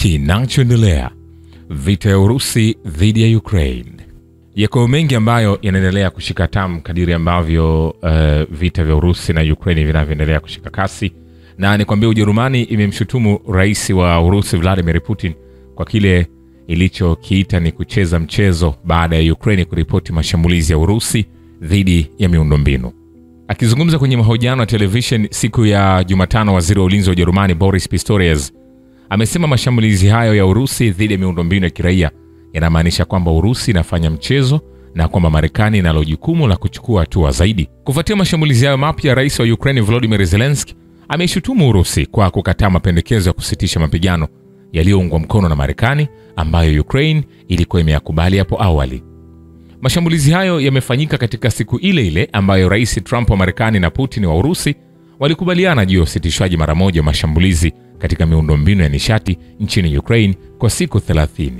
Kinachoendelea: vita ya Urusi dhidi ya Ukraine. Yako mengi ambayo yanaendelea kushika tamu kadiri ambavyo vita vya Urusi na Ukraine vinavyoendelea kushika kasi. Na nikwambia, Ujerumani imemshutumu rais wa Urusi Vladimir Putin kwa kile ilichokiita ni kucheza mchezo baada ya Ukraine kuripoti mashambulizi ya Urusi dhidi ya miundombinu. Akizungumza kwenye mahojiano ya television siku ya Jumatano, waziri wa ulinzi wa Ujerumani Boris Pistorius amesema mashambulizi hayo ya Urusi dhidi ya miundombinu ya kiraia yanamaanisha kwamba Urusi inafanya mchezo na kwamba Marekani inalo jukumu la kuchukua hatua zaidi. Kufuatia mashambulizi hayo mapya, rais wa Ukraine Volodymyr Zelensky ameshutumu Urusi kwa kukataa mapendekezo ya kusitisha mapigano yaliyoungwa mkono na Marekani ambayo Ukraine ilikuwa imeyakubali hapo awali. Mashambulizi hayo yamefanyika katika siku ile ile ambayo Rais Trump wa Marekani na Putin wa Urusi walikubaliana juu ya usitishwaji mara moja wa mashambulizi katika miundombinu ya nishati nchini Ukraine kwa siku 30.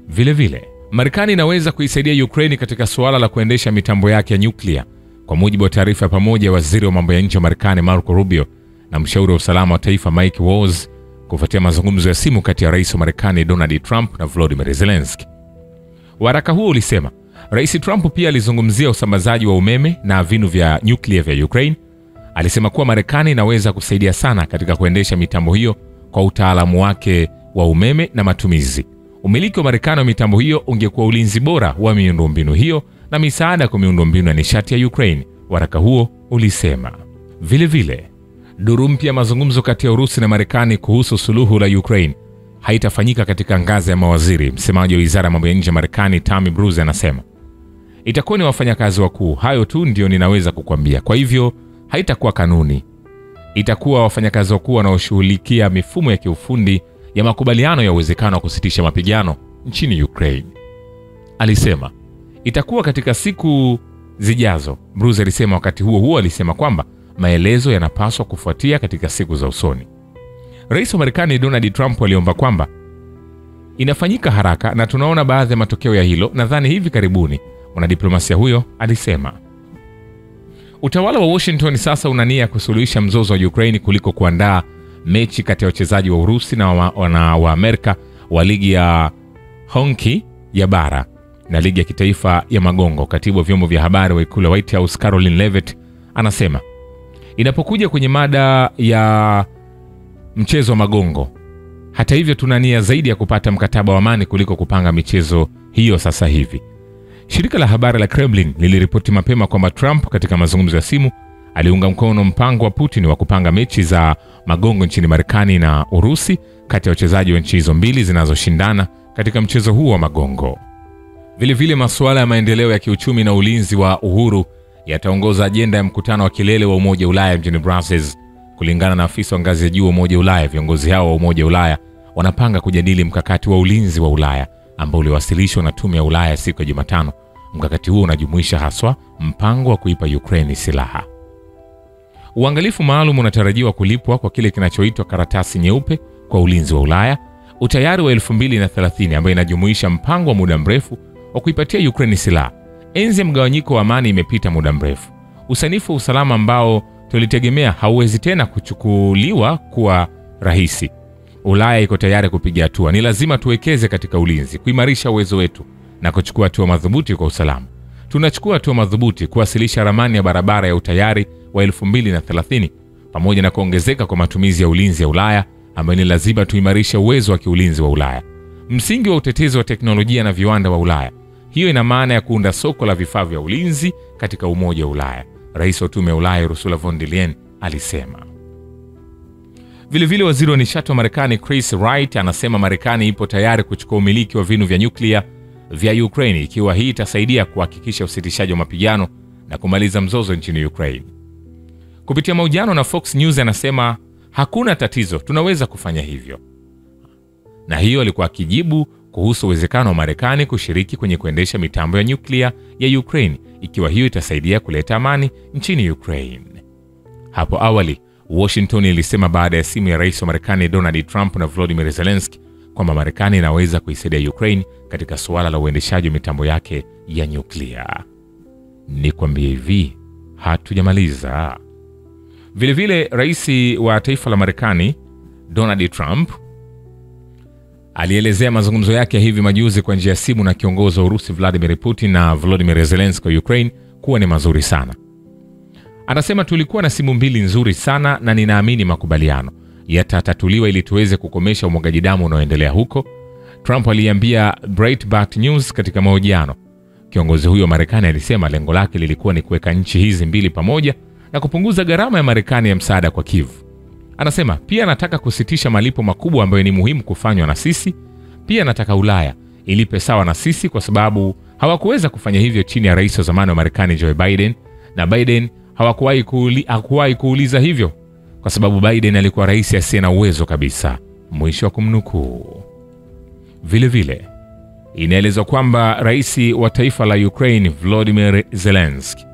Vile Marekani inaweza kuisaidia Ukraine katika suala la kuendesha mitambo yake ya nyuklia, kwa mujibu wa taarifa ya pamoja ya waziri wa mambo ya nje wa Marekani Marco Rubio na mshauri wa usalama wa taifa Mike Waltz kufuatia mazungumzo ya simu kati ya rais wa Marekani Donald Trump na Volodymyr Zelensky. Waraka huo ulisema Rais Trump pia alizungumzia usambazaji wa umeme na vinu vya nyuklia vya Ukraine. Alisema kuwa Marekani inaweza kusaidia sana katika kuendesha mitambo hiyo kwa utaalamu wake wa umeme na matumizi. Umiliki wa Marekani wa mitambo hiyo ungekuwa ulinzi bora wa miundombinu hiyo na misaada kwa miundombinu ya nishati ya Ukraine, waraka huo ulisema. Vile duru mpya mazungumzo kati ya Urusi na Marekani kuhusu suluhu la Ukraine haitafanyika katika ngazi ya mawaziri. Msemaji wa Wizara ya Mambo ya Nje ya Marekani Tammy Bruce anasema, itakuwa ni wafanyakazi wakuu, hayo tu ndio ninaweza kukwambia. Kwa hivyo haitakuwa kanuni. Itakuwa wafanyakazi wakuu wanaoshughulikia mifumo ya kiufundi ya makubaliano ya uwezekano wa kusitisha mapigano nchini Ukraine, alisema. Itakuwa katika siku zijazo, Bruce alisema. Wakati huo alisema kwamba maelezo yanapaswa kufuatia katika siku za usoni. Rais wa Marekani Donald Trump aliomba kwamba inafanyika haraka na tunaona baadhi ya matokeo ya hilo nadhani hivi karibuni, mwanadiplomasia huyo alisema. Utawala wa Washington sasa una nia kusuluhisha mzozo wa Ukraine kuliko kuandaa mechi kati ya wachezaji wa Urusi na wa Amerika wa ligi ya honki ya bara na ligi ya kitaifa ya magongo. Katibu wa vyombo vya habari wa ikulu White House Caroline Leavitt anasema, inapokuja kwenye mada ya mchezo wa magongo, hata hivyo tuna nia zaidi ya kupata mkataba wa amani kuliko kupanga michezo hiyo sasa hivi. Shirika la habari la Kremlin liliripoti mapema kwamba Trump katika mazungumzo ya simu aliunga mkono mpango wa Putin wa kupanga mechi za magongo nchini Marekani na Urusi kati ya wachezaji wa nchi hizo mbili zinazoshindana katika mchezo huo wa magongo. Vile masuala ya maendeleo ya kiuchumi na ulinzi wa uhuru yataongoza ajenda ya mkutano wa kilele wa Umoja wa Ulaya mjini Brussels. Kulingana na afisa wa ngazi ya juu wa Umoja wa Ulaya, viongozi hao wa Umoja wa Ulaya wanapanga kujadili mkakati wa ulinzi wa Ulaya ambao uliwasilishwa na Tume ya Ulaya siku ya Jumatano. Mkakati huo unajumuisha haswa mpango wa kuipa Ukraine silaha. Uangalifu maalum unatarajiwa kulipwa kwa kile kinachoitwa karatasi nyeupe kwa ulinzi wa Ulaya, utayari wa 2030 ambayo inajumuisha mpango wa muda mrefu wa kuipatia Ukraine silaha. Enzi ya mgawanyiko wa amani imepita muda mrefu. Usanifu wa usalama ambao tulitegemea hauwezi tena kuchukuliwa kuwa rahisi. Ulaya iko tayari kupiga hatua. Ni lazima tuwekeze katika ulinzi, kuimarisha uwezo wetu na kuchukua hatua madhubuti kwa usalama. Tunachukua hatua madhubuti kuwasilisha ramani ya barabara ya utayari wa 2030 pamoja na kuongezeka kwa matumizi ya ulinzi ya Ulaya ambayo ni lazima tuimarisha uwezo wa kiulinzi wa Ulaya. Msingi wa utetezi wa teknolojia na viwanda wa Ulaya. Hiyo ina maana ya kuunda soko la vifaa vya ulinzi katika Umoja wa Ulaya, Rais wa Tume ya Ulaya Ursula von der Leyen alisema. Vile waziri wa nishati wa Marekani Chris Wright anasema Marekani ipo tayari kuchukua umiliki wa vinu vya nyuklia vya Ukraine ikiwa hii itasaidia kuhakikisha usitishaji wa mapigano na kumaliza mzozo nchini Ukraine. Kupitia mahojiano na Fox News anasema hakuna tatizo, tunaweza kufanya hivyo. Na hiyo alikuwa akijibu kuhusu uwezekano wa Marekani kushiriki kwenye kuendesha mitambo ya nyuklia ya Ukraine ikiwa hiyo itasaidia kuleta amani nchini Ukraine. Hapo awali, Washington ilisema baada ya simu ya rais wa Marekani Donald Trump na Volodymyr Zelensky kwamba Marekani inaweza kuisaidia Ukraine katika suala la uendeshaji wa mitambo yake ya nyuklia. Nikwambie hivi, hatujamaliza. Vile rais wa taifa la Marekani Donald Trump alielezea mazungumzo yake hivi majuzi kwa njia ya simu na kiongozi wa Urusi Vladimir Putin na Volodymyr Zelensky wa Ukraine kuwa ni mazuri sana. Anasema tulikuwa na simu mbili nzuri sana na ninaamini makubaliano yatatatuliwa ili tuweze kukomesha umwagaji damu unaoendelea huko, Trump aliambia Breitbart News katika mahojiano. Kiongozi huyo Marekani alisema lengo lake lilikuwa ni kuweka nchi hizi mbili pamoja na kupunguza gharama ya Marekani ya msaada kwa Kiev. Anasema pia anataka kusitisha malipo makubwa ambayo ni muhimu kufanywa na sisi. Pia anataka Ulaya ilipe sawa na sisi kwa sababu hawakuweza kufanya hivyo chini ya rais wa zamani wa Marekani Joe Biden, na Biden hakuwahi kuuliza hivyo kwa sababu Biden alikuwa rais asiye na uwezo kabisa. Mwisho wa kumnukuu. Vile vile inaelezwa kwamba rais wa taifa la Ukraine Volodymyr Zelensky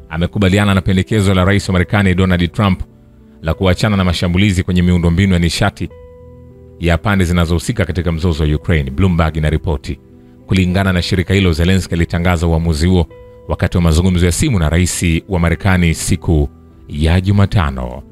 amekubaliana na pendekezo la rais wa Marekani Donald Trump la kuachana na mashambulizi kwenye miundombinu ya nishati ya pande zinazohusika katika mzozo wa Ukraine, Bloomberg inaripoti. Kulingana na shirika hilo, Zelensky alitangaza uamuzi huo wakati wa mazungumzo ya simu na rais wa Marekani siku ya Jumatano.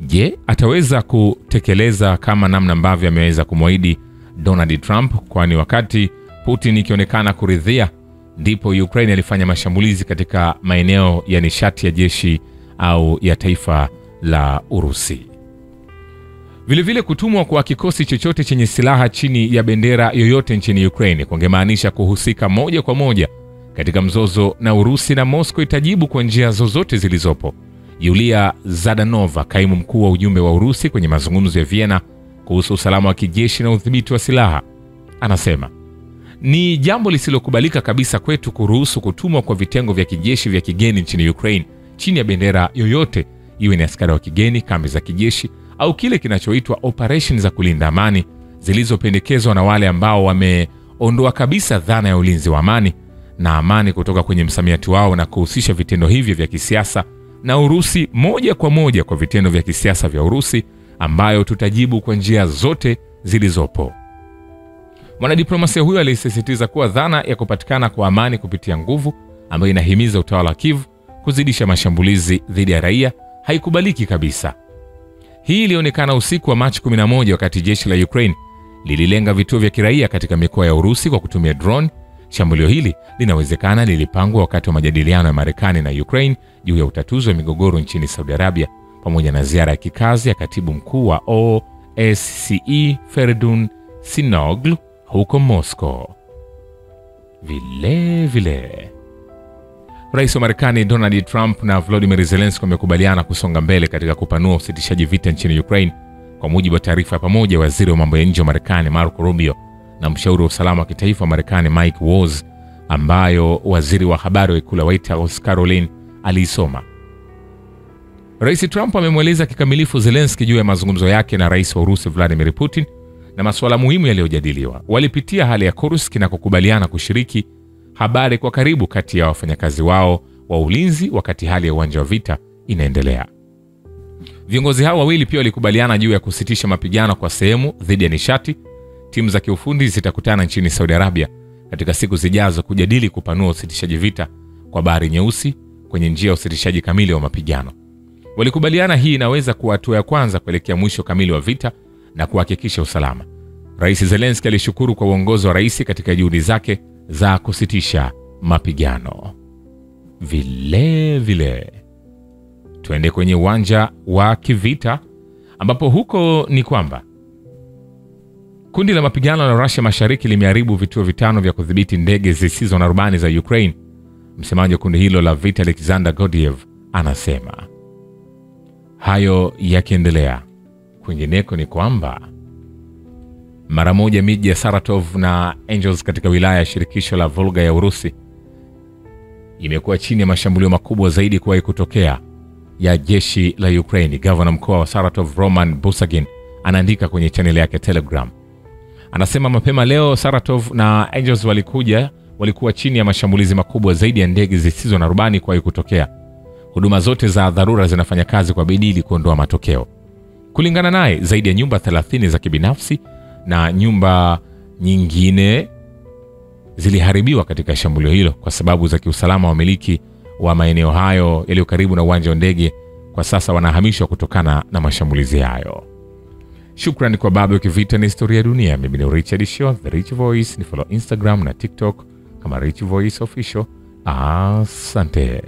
Je, ataweza kutekeleza kama namna ambavyo ameweza kumwahidi Donald Trump? Kwani wakati Putin ikionekana kuridhia, ndipo Ukraine alifanya mashambulizi katika maeneo ya nishati ya jeshi au ya taifa la Urusi. Vile vile kutumwa kwa kikosi chochote chenye silaha chini ya bendera yoyote nchini Ukraine kungemaanisha kuhusika moja kwa moja katika mzozo na Urusi, na Moscow itajibu kwa njia zozote zilizopo. Yulia Zadanova, kaimu mkuu wa ujumbe wa Urusi kwenye mazungumzo ya Vienna kuhusu usalama wa kijeshi na udhibiti wa silaha, anasema ni jambo lisilokubalika kabisa kwetu kuruhusu kutumwa kwa vitengo vya kijeshi vya kigeni nchini Ukraine chini ya bendera yoyote, iwe ni askari wa kigeni, kambi za kijeshi au kile kinachoitwa operation za kulinda amani zilizopendekezwa na wale ambao wameondoa kabisa dhana ya ulinzi wa amani na amani kutoka kwenye msamiati wao na kuhusisha vitendo hivyo vya kisiasa na Urusi moja kwa moja kwa vitendo vya kisiasa vya Urusi ambayo tutajibu kwa njia zote zilizopo. Mwanadiplomasia huyo alisisitiza kuwa dhana ya kupatikana kwa amani kupitia nguvu ambayo inahimiza utawala wa Kiev kuzidisha mashambulizi dhidi ya raia haikubaliki kabisa. Hii ilionekana usiku wa Machi 11 wakati jeshi la Ukraine lililenga vituo vya kiraia katika mikoa ya Urusi kwa kutumia drone. Shambulio hili linawezekana lilipangwa wakati wa majadiliano ya Marekani na Ukraine juu ya utatuzi wa migogoro nchini Saudi Arabia pamoja na ziara ya kikazi ya katibu mkuu wa OSCE Feridun Sinoglu huko Moscow. Vile rais wa Marekani Donald Trump na Volodymyr Zelensky wamekubaliana kusonga mbele katika kupanua usitishaji vita nchini Ukraine, kwa mujibu wa taarifa ya pamoja waziri wa mambo ya nje wa Marekani Marco Rubio na mshauri wa usalama wa kitaifa wa Marekani Mike Waltz, ambayo waziri wa habari wa ikulu White House Caroline aliisoma. Rais Trump amemweleza kikamilifu Zelensky juu ya mazungumzo yake na rais wa Urusi Vladimir Putin na masuala muhimu yaliyojadiliwa. Walipitia hali ya Kursk na kukubaliana kushiriki habari kwa karibu kati ya wafanyakazi wao wa ulinzi wakati hali ya uwanja wa vita inaendelea. Viongozi hao wawili pia walikubaliana juu ya kusitisha mapigano kwa sehemu dhidi ya nishati. Timu za kiufundi zitakutana nchini Saudi Arabia katika siku zijazo kujadili kupanua usitishaji vita kwa Bahari Nyeusi kwenye njia ya usitishaji kamili wa mapigano. Walikubaliana hii inaweza kuwa hatua ya kwanza kuelekea mwisho kamili wa vita na kuhakikisha usalama. Rais Zelensky alishukuru kwa uongozi wa rais katika juhudi zake za kusitisha mapigano. Vile tuende kwenye uwanja wa kivita ambapo huko ni kwamba kundi la mapigano la Russia mashariki limeharibu vituo 5 vya kudhibiti ndege zisizo na rubani za Ukraine. Msemaji wa kundi hilo la vita Alexander Godiev anasema hayo yakiendelea. Kwingineko ni kwamba mara moja miji ya Saratov na Angels katika wilaya ya shirikisho la Volga ya Urusi imekuwa chini ya mashambulio makubwa zaidi kuwahi kutokea ya jeshi la Ukraine. Gavana mkoa wa Saratov Roman Busagin anaandika kwenye channel yake Telegram. Anasema mapema leo Saratov na Angels walikuwa chini ya mashambulizi makubwa zaidi ya ndege zisizo na rubani kuwahi kutokea. Huduma zote za dharura zinafanya kazi kwa bidii ili kuondoa matokeo. Kulingana naye, zaidi ya nyumba 30 za kibinafsi na nyumba nyingine ziliharibiwa katika shambulio hilo. Kwa sababu za kiusalama, wamiliki wa maeneo hayo yaliyo karibu na uwanja wa ndege kwa sasa wanahamishwa kutokana na mashambulizi hayo. Shukrani kwa Babu Kivita na Historia ya Dunia. Mimi ni Richard Shaw, The Rich Voice. Ni follow Instagram na TikTok kama Rich Voice Official. Asante.